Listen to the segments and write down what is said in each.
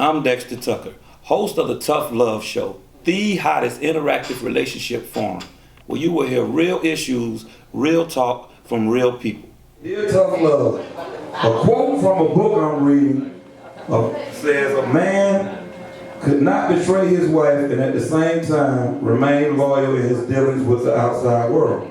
I'm Dexter Tucker, host of the Tough Love Show, the hottest interactive relationship forum, where you will hear real issues, real talk from real people. Dear Tough Love, a quote from a book I'm reading says, "A man could not betray his wife and at the same time remain loyal in his dealings with the outside world."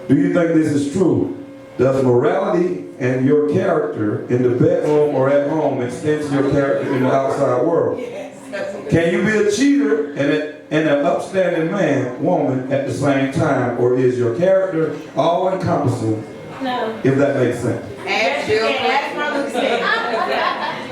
Do you think this is true? Does morality and your character in the bedroom or at home extend to your character in the outside world? Can you be a cheater and an upstanding man, woman at the same time, or is your character all-encompassing? No. If that makes sense. Ask Jill. Ask Martin Luther King.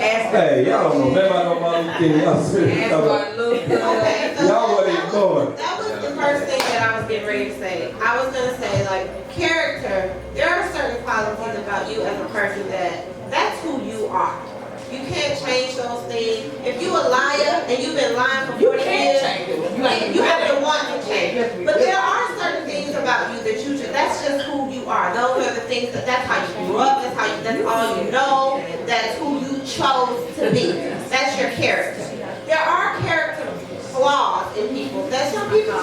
Hey, y'all don't know. Maybe I know Martin Luther King. Y'all serious. Y'all wasn't even going. That was the first thing that I was getting ready to say. I was going to say, like, character, there are certain qualities about you as a person that's who you are. You can't change those things. If you a liar and you've been lying for 40 years, you have to want to change. But there are certain things about you that that's just who you are. Those are the things that's how you grew up, that's all you know, that's who you chose to be. That's your character. There are character flaws in people that some people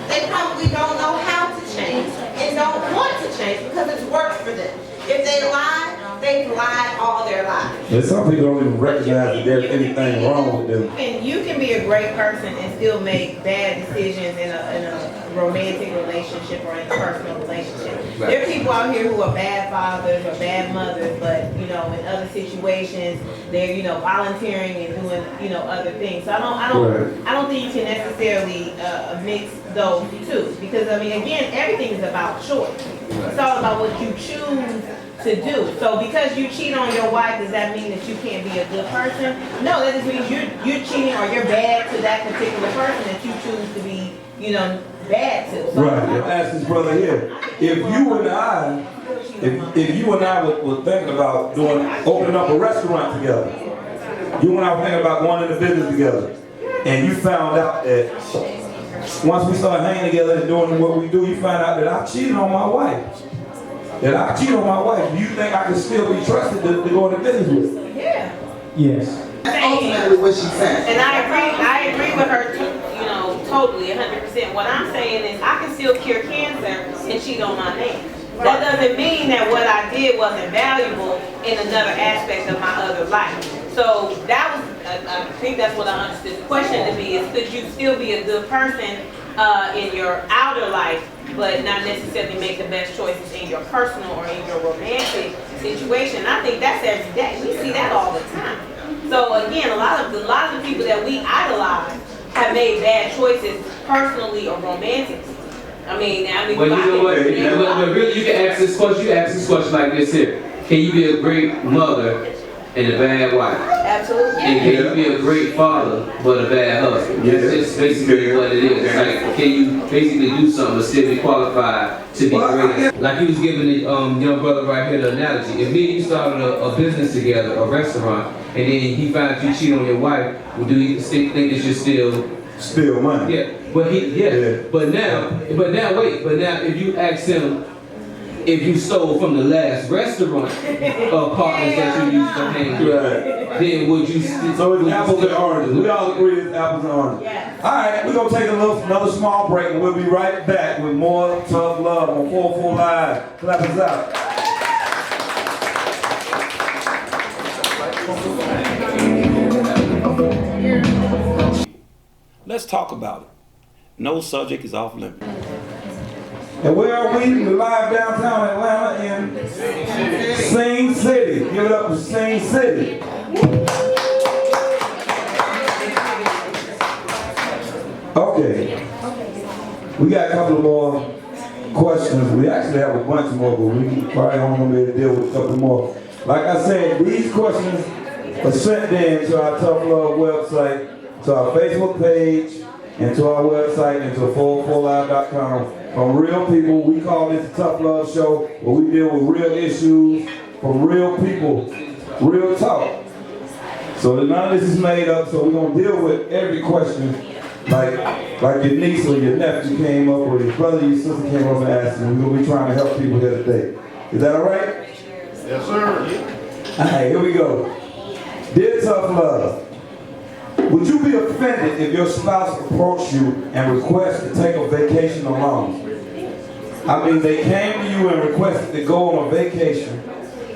they probably don't know how to change and don't want to change because it's worked for them. If they lie, they've lied all their lives. And some people don't even recognize that there's anything wrong with them. And you can be a great person and still make bad decisions in a romantic relationship or in a personal relationship. There are people out here who are bad fathers or bad mothers, but in other situations they're volunteering and doing other things. So I don't think you can necessarily mix those two, because again, everything is about choice. It's all about what you choose to do. So because you cheat on your wife, does that mean that you can't be a good person? No, that just means you're cheating or you're bad to that particular person that you choose to be, bad to. So right. I'll ask this brother here. If you and I were thinking about opening up a restaurant together, you and I were thinking about going into business together, and you found out that once we started hanging together and doing what we do, you find out that I cheated on my wife. Do you think I can still be trusted to go into business with? Yeah. Yes. That's ultimately what she said. And I agree with her totally, 100%. What I'm saying is I can still cure cancer and cheat on my man. That doesn't mean that what I did wasn't valuable in another aspect of my other life. So that was, I think that's what I understood the question to be, is could you still be a good person in your outer life, but not necessarily make the best choices in your personal or in your romantic situation? I think that's every day. We see that all the time. So again, a lot of the people that we idolize have made bad choices personally or romantically. Well, you know what? Really, you can ask this question. You ask this question like this here: can you be a great mother and a bad wife? Absolutely. And can you be a great father but a bad husband? Yeah. That's just basically what it is. Like, can you basically do something but still be qualified to be great? Like he was giving the young brother right here the analogy. If me and you started a business together, a restaurant, and then he finds you cheat on your wife, well, do you think that you're still money? Yeah. But But now if you ask him if you stole from the last restaurant partners that you used to hang with, then would you still? So it's apples and oranges. We all agree it's apples and oranges. Yes. All right, we're going to take another small break, and we'll be right back with more Tough Love on 44 Live. Clap us out. Let's talk about it. No subject is off limits. And where are we? We're live downtown Atlanta in Sing City. Give it up for Sing City. Okay. We got a couple more questions. We actually have a bunch more, but we probably only going to be able to deal with a couple more. Like I said, these questions are sent in to our Tough Love website, to our Facebook page, and to our website, and to 44live.com. From real people. We call this the Tough Love Show, where we deal with real issues from real people, real talk. So none of this is made up, so we're going to deal with every question like your niece or your nephew came up, or your brother or your sister came up and asked you. We're going to be trying to help people here today. Is that all right? Yes, sir. All right, here we go. Dear Tough Love, Would you be offended if your spouse approached you and requested to take a vacation alone? I mean, they came to you and requested to go on a vacation,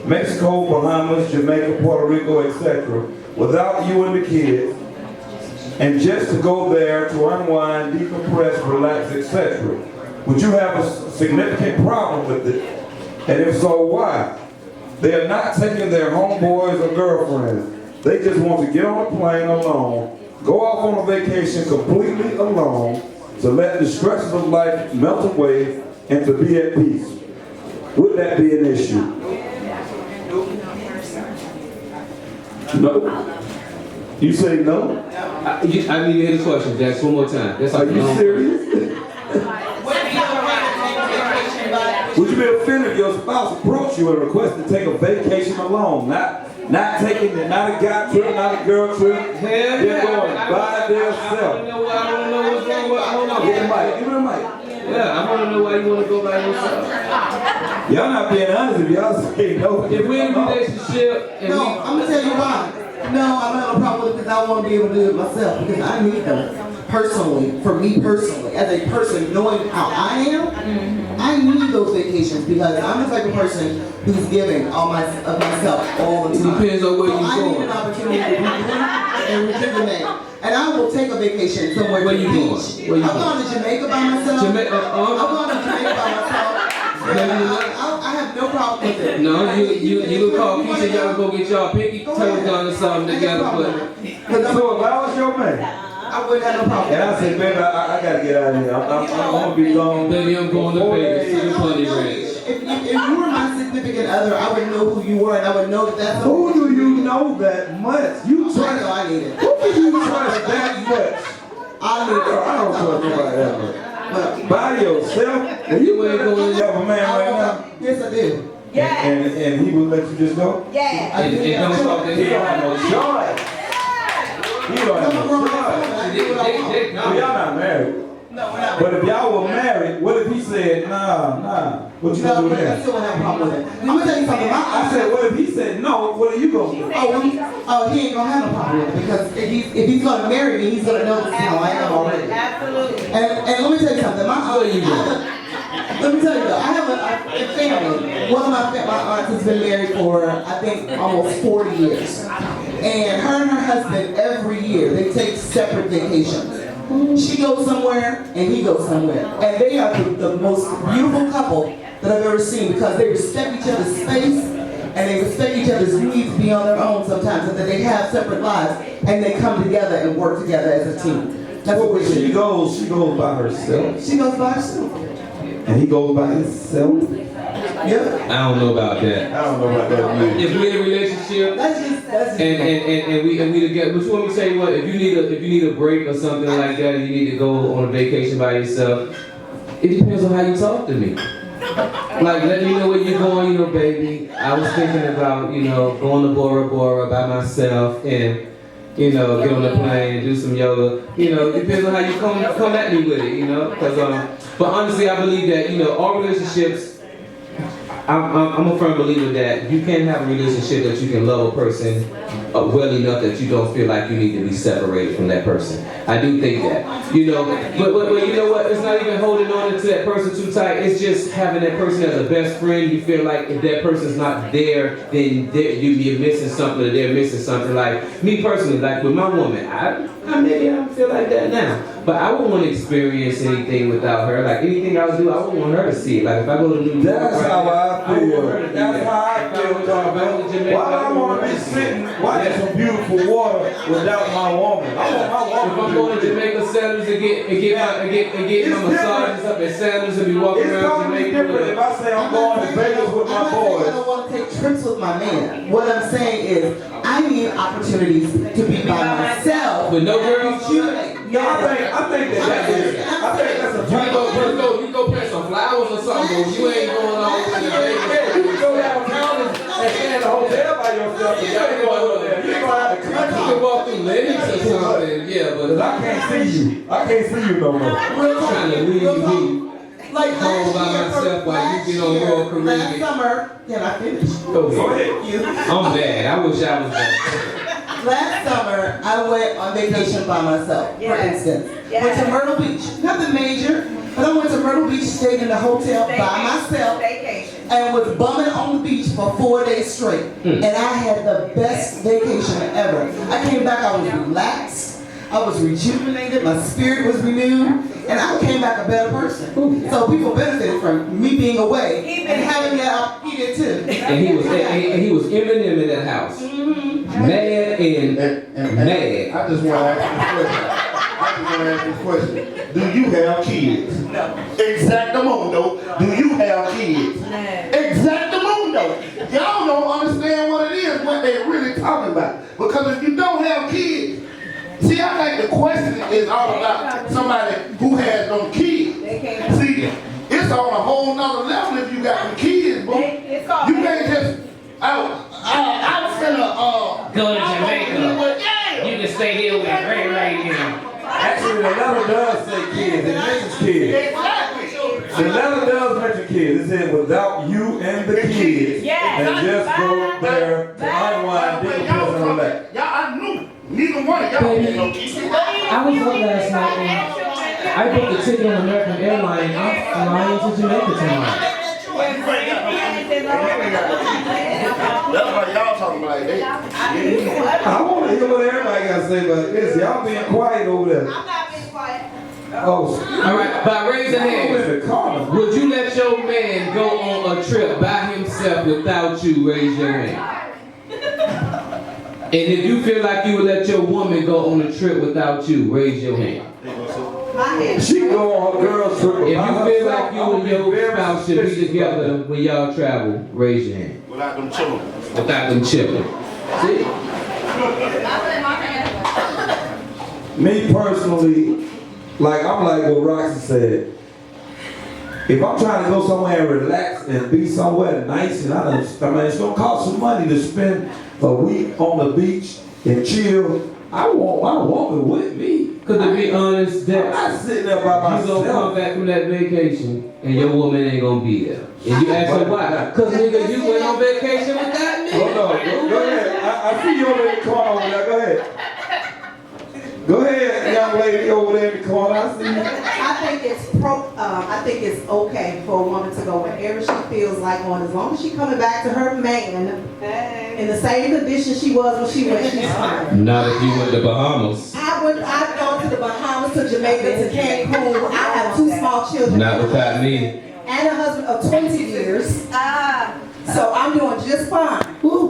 Mexico, Bahamas, Jamaica, Puerto Rico, etc., without you and the kids, and just to go there to unwind, decompress, relax, etc. Would you have a significant problem with it? And if so, why? They are not taking their homeboys or girlfriends. They just want to get on a plane alone, go off on a vacation completely alone, to let the stresses of life melt away and to be at peace. Would that be an issue? No. You say no? I need to hear the question, Jax, one more time. That's Are you serious? Would you be offended if your spouse approached you and requested to take a vacation alone? Not taking it, not a guy trip, not a girl trip. Hell They're going by themselves. I don't know what's wrong with. Hold on. Give me the mic. Yeah, I want to know why you want to go by yourself. Y'all not being honest if y'all say no. If we're in a relationship and No, I'm gonna tell you why. No, I don't have a problem with it because I want to be able to do it myself because I need them personally, for me personally, as a person, knowing how I am, I need those vacations because I'm the type of person who's giving of myself all the time. It depends on where so you're I going. need an opportunity to rejuvenate and rejuvenate. And I will take a vacation somewhere Where to the you going? beach. Where you I'm going to Jamaica by myself. I'm going to Jamaica by myself. I have no problem with it. No, you would call Keisha, y'all go get y'all pinky toes done or something together, but So if I was your man, I wouldn't have no problem. and I said, baby, I gotta get out of here. I'm gonna be gone. baby, I'm going to Vegas to the Plenty No, Ranch. if you were my significant other, I would know who you were, and I would know that that's Who do you know that much? You I trust? know I need it. Who do you trust that much? I need it. I don't trust nobody that much. But By yourself? And you ain't going to have a man right now? yes, I do. And he will let you just go? I do. And don't talk to He don't him. have no choice. He don't have no choice. Well, y'all not married. No, we're not. But if y'all were married, what if he said, nah, what you No, gonna do but I then? still wouldn't have a problem with it. I'm gonna tell you something. I said, what if he said no, what are you gonna do? He ain't gonna have no problem with it because if he's gonna marry me, he's gonna know this is how I am already. Absolutely. And let me tell you something. Let me tell you though, I have a family. One of my aunts has been married for I think almost 40 years, and her husband every year they take separate vacations. She goes somewhere and he goes somewhere, and they are the most beautiful couple that I've ever seen because they respect each other's space and they respect each other's needs to be on their own sometimes, and that they have separate lives and they come together and work together as a team. That's what we She do. goes by herself. She goes by herself. And he goes by himself? Yep. I don't know about that. I don't know about that either. If we're in a relationship That's just. and we together, but you want me to say what? If you need a break or something like that, and you need to go on a vacation by yourself, it depends on how you talk to me. Like, let me know where you're going, baby. I was thinking about, going to Bora Bora by myself and, get on the plane and do some yoga. It depends on how you come at me with it, but honestly, I believe that, all relationships, I'm a firm believer that you can't have a relationship that you can love a person well enough that you don't feel like you need to be separated from that person. I do think that, but you know what? It's not even holding on to that person too tight. It's just having that person as a best friend. You feel like if that person's not there, then you're missing something or they're missing something. Like me personally, like with my woman, maybe I don't feel like that now. But I wouldn't want to experience anything without her. Like anything I would do, I wouldn't want her to see it. Like if I go to New York, That's how I feel. That's how I feel, Why Why do I want to be sitting watching some beautiful water without my woman? I want my If I'm woman going to Jamaica Sandals and get my massages up at Sandals and be walking It's around totally Jamaica. different if I say I'm going to Vegas with my I'm not saying I boys. don't want to take trips with my man. What I'm saying is, I need opportunities to be by myself. With no girls? Rejuvenate. I think that's a You go plant some flowers or something, but you ain't going all the way to Vegas. You can go downtown and stay in a hotel by yourself, but you ain't going over there. You ain't going to have to You can walk through Lennox or something, yeah, Because but I can't see you. I can't see you no more. Real talk. trying to leave Real talk. me Like home by myself while you get on Royal Caribbean. Last summer, can I finish? Go ahead. You. I'm bad. I wish I was bad. Last summer, I I went on vacation by myself, for instance. Went to Myrtle Beach, nothing major, but I went to Myrtle Beach, stayed in the hotel by myself, and was bumming on the beach for 4 days straight. And I had the best vacation ever. I came back, I was relaxed, I was rejuvenated, my spirit was renewed, and I came back a better person. So people benefited from me being away and having that, he did too. And he was Eminem in that house. Mad and mad. I just want to ask this question. Do you have kids? No. Exactamundo. Do you have kids? No. Exactamundo. Y'all don't understand what it is, what they're really talking about. Because if you don't have kids, see, I think the question is all about somebody who has no kids. See, it's on a whole nother level if you got some kids, bro. You can't just, I'm finna, go to Jamaica. You can stay here with Ray Ray. Actually, the letter does say kids. It mentions kids. exactly. The letter does mention kids. It said without you and the kids. And just go there to unwind, dig a piss and relax. Y'all, I knew. Neither one of y'all had no kids. I was up last night and I booked a ticket on American Airlines. I'm flying to Jamaica tonight. That's why y'all talking about like that. I want to hear what everybody got to say, but listen, y'all being quiet over there. I'm not being quiet. Oh, All right, by raise of I'm in hands, the corner. would you let your man go on a trip by himself without you? Raise your hand. And if you feel like you would let your woman go on a trip without you, raise your hand. She go on her girls trip. If you feel like you and your spouse should be together when y'all travel, raise your hand. Without them children. Without them children. See? Me personally, I'm like what Roxy said. If I'm trying to go somewhere and relax and be somewhere nice, and I mean, it's gonna cost some money to spend a week on the beach and chill. I want my woman with me. Because to be honest, I'm that not sitting there by you gonna come myself. back from that vacation and your woman ain't gonna be there. And you ask her why? Because nigga, you went on vacation without me. Hold on, go ahead. I see you over there in the corner over there. Go ahead. Go ahead, young lady over there in the corner. I see you. I think it's okay for a woman to go wherever she feels like going, as long as she coming back to her man in the same condition she was when she went. She's fine. Not if you went to Bahamas. I've gone to the Bahamas, to Jamaica, to Cancun. I have 2 small children. Not without me. And a husband of 20 years. So I'm doing just fine.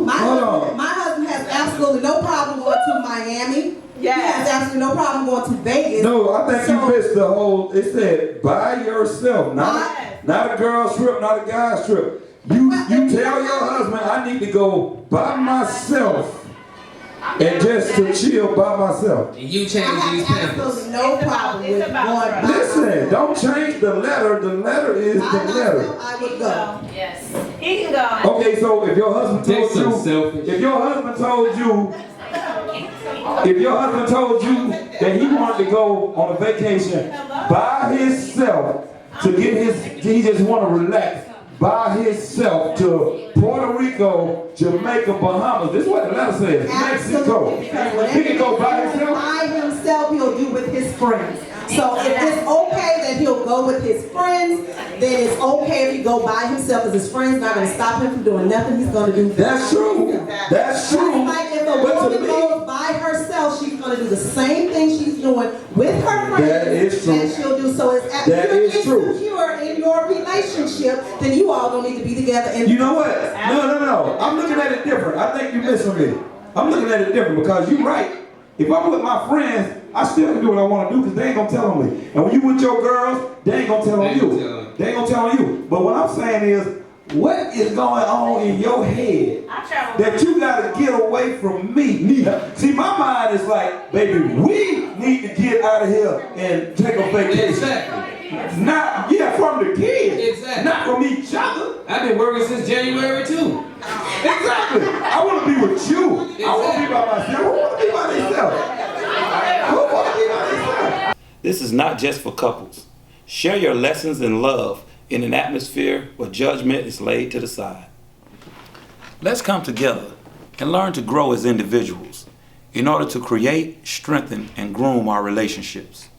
My husband has absolutely no problem going to Miami. He has absolutely no problem going to Vegas. No, I think you missed the whole. It said by yourself, not a girl's trip, not a guy's trip. You tell your husband I need to go by myself and just to chill by myself. And you change I these have pampers. absolutely no problem with going by Listen, don't change the letter. The letter is the letter. I would go. Yes. He can go. Okay, so if your husband Take some told you, selfish. if your husband told you that he wanted to go on a vacation by himself to get he just want to relax by himself to Puerto Rico, Jamaica, Bahamas. This is what the letter says. Mexico. He can go by himself. By himself, he'll do with his friends. So if it's okay that he'll go with his friends, then it's okay if he go by himself, because his friends not going to stop him from doing nothing he's going to do. That's true. That's true. Like if a woman goes by herself, she's going to do the same thing she's doing with her friends. That is true. That she'll do. So it's That is true. insecure in your relationship, then you all don't need to be together. And You know what? No. I'm looking at it different. I think you're missing me. I'm looking at it different because you're right. If I'm with my friends, I still can do what I want to do because they ain't going to tell on me. And when you with your girls, they ain't going to tell on you. They ain't going to tell on you. But what I'm saying is, what is going on in your head that you got to get away from me? See, my mind is like, baby, we need to get out of here and take a vacation. Exactly. Not, from the kids. Exactly. Not from each other. I've been working since January too. Exactly. I want to be with you. I want to be by myself. Who want to be by themselves? Who want to be by themselves? This is not just for couples. Share your lessons in love in an atmosphere where judgment is laid to the side. Let's come together and learn to grow as individuals. in order to create, strengthen, and groom our relationships.